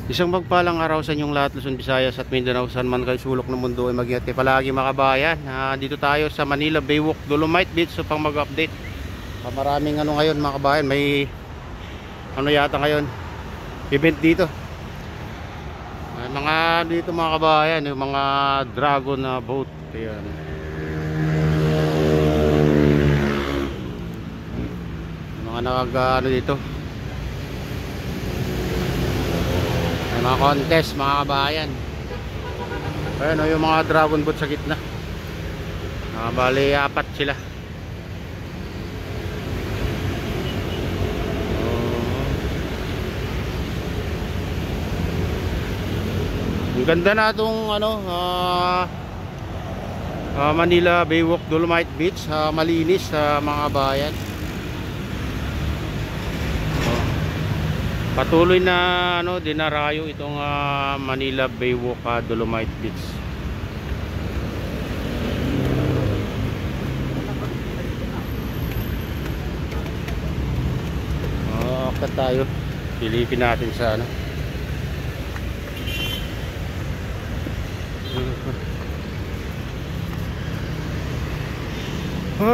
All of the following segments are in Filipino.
Isang magpalang araw sa inyong lahat, Luzon, Visayas at Mindanao, saan man kayo sulok ng mundo ay mag-ingat kayo palagi mga kabayan. Dito tayo sa Manila Baywalk, Dolomite Beach upang mag-update. Maraming ano ngayon mga kabayan, may ano yata ngayon, event dito. May mga dito mga kabayan, yung mga dragon na boat. Ayan. Mga ano dito. May mga contest mga kabayan. Ayan o, yung mga dragon boat sa gitna. Bali 4 sila. Ang ganda na itong ano, Manila Baywalk, Dolomite Beach. Malinis mga kabayan. Patuloy na ano, dinarayo itong Manila Baywalk, Dolomite Beach. Akat tayo. Silipin natin sa ano.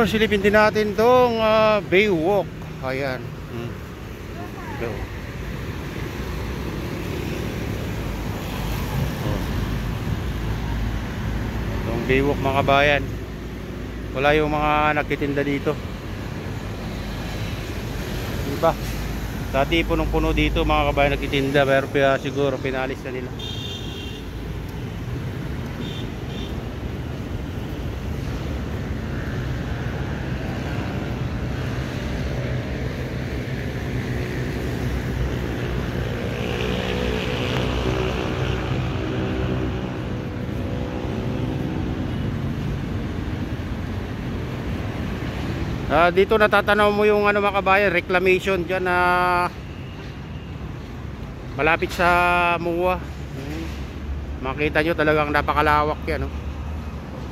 Silipin din natin tong Baywalk. Ayan. Go. Baywalk mga kabayan, wala yung mga nagtitinda dito, diba? Dati punong-puno dito mga kabayan nagtitinda, pero siguro pinalis na nila. Dito natatanaw mo yung ano mga kabayan, reclamation dyan na malapit sa MUA. Makita nyo talagang napakalawak yan, no?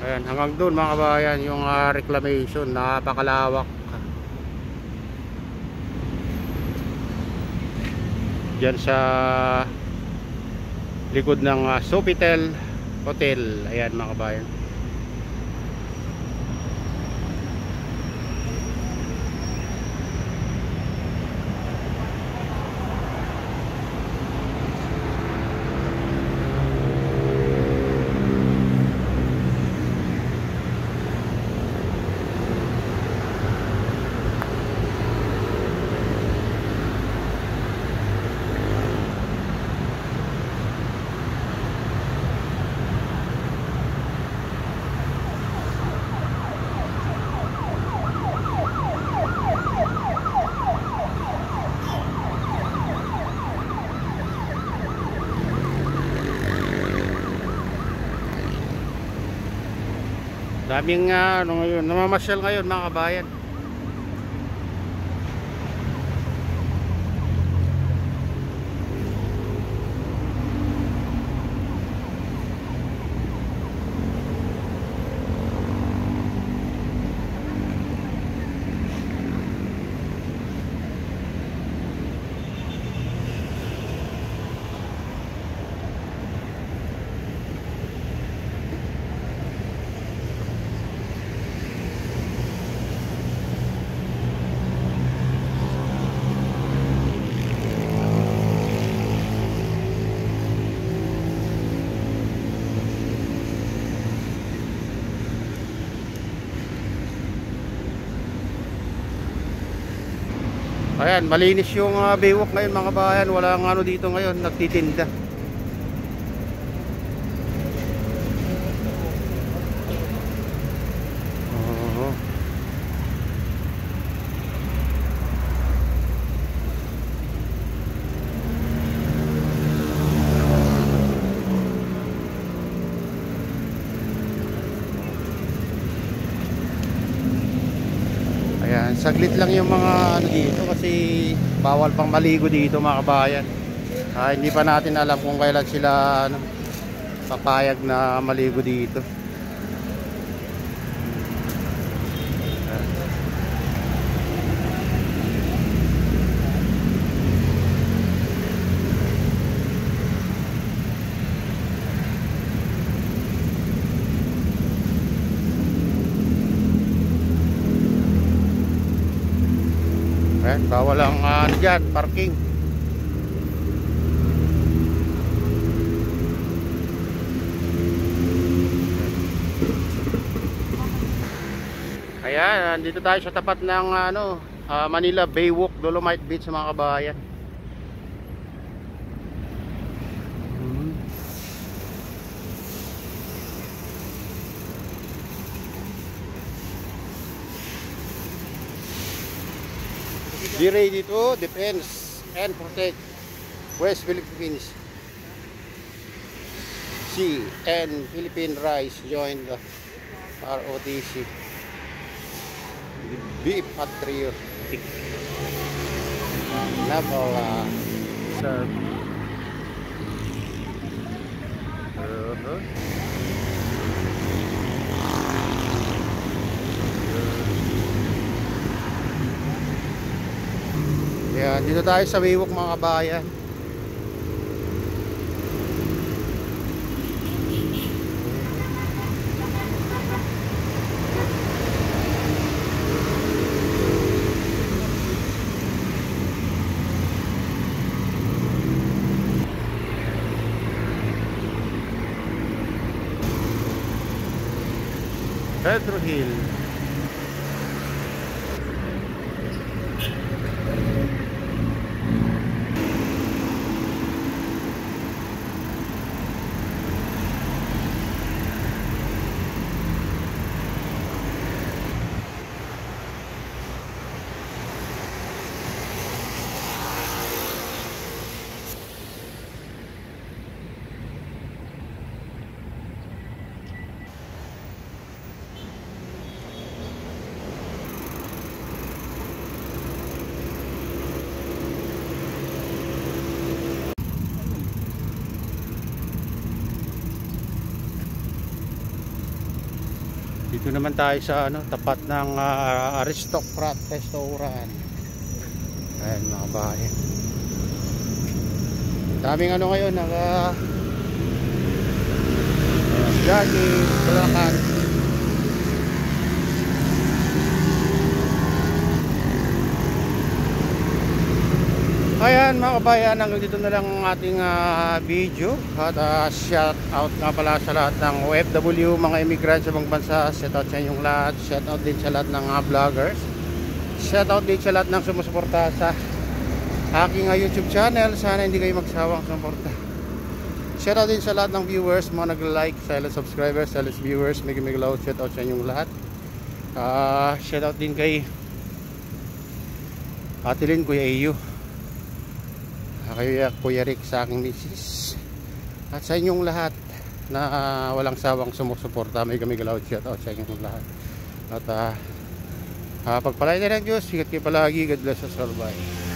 Ayan, hanggang doon mga kabayan yung reclamation, napakalawak. Dyan sa likod ng Sofitel Hotel. Ayan mga kabayan. Daming ano ngayon, namamasyal ngayon mga kabayan. Ayan, malinis yung Baywalk ngayon mga kabayan. Walang ano dito ngayon, nagtitinda. Ayan, saglit lang yung mga ano dito kasi bawal pang maligo dito mga kabayan. Hindi pa natin alam kung kailan sila ano, papayag na maligo dito. Ayan, bawal ang dyan, parking. Ayan, dito tayo sa tapat ng Manila Baywalk, Dolomite Beach mga kabayan. Be ready to defend and protect West Philippines Sea and Philippine Rice join the ROTC. Be patriotic. Naval sir. Yan, dito tayo sa Baywalk mga kabayan. Pedro Hill. Dito naman tayo sa tapat ng Aristocrat Restaurant. Ayan mga bayan. Daming ngayon jogging, kalakan. Ayan mga kabayan, hanggang dito na lang ang ating video. At shout out nga pala sa lahat ng OFW, mga immigrant sa ibang bansa. Shout out sa inyong lahat. Shout out din sa lahat ng vloggers. Shout out din sa lahat ng sumusuporta sa aking YouTube channel. Sana hindi kayo magsawang sumuporta. Shout out din sa lahat ng viewers, mga nag-like, silent subscribers, silent viewers. Mega loud shout out sa inyong lahat. Shout out din kay Ate Lynn, Kuya Iyo, Kuya Rick, sa aking misis, at sa inyong lahat na walang sawang sumusuporta. May loud shout out sa inyong lahat. At pagpalain na ng Diyos, ingat kayo palagi. God bless us all. Bye.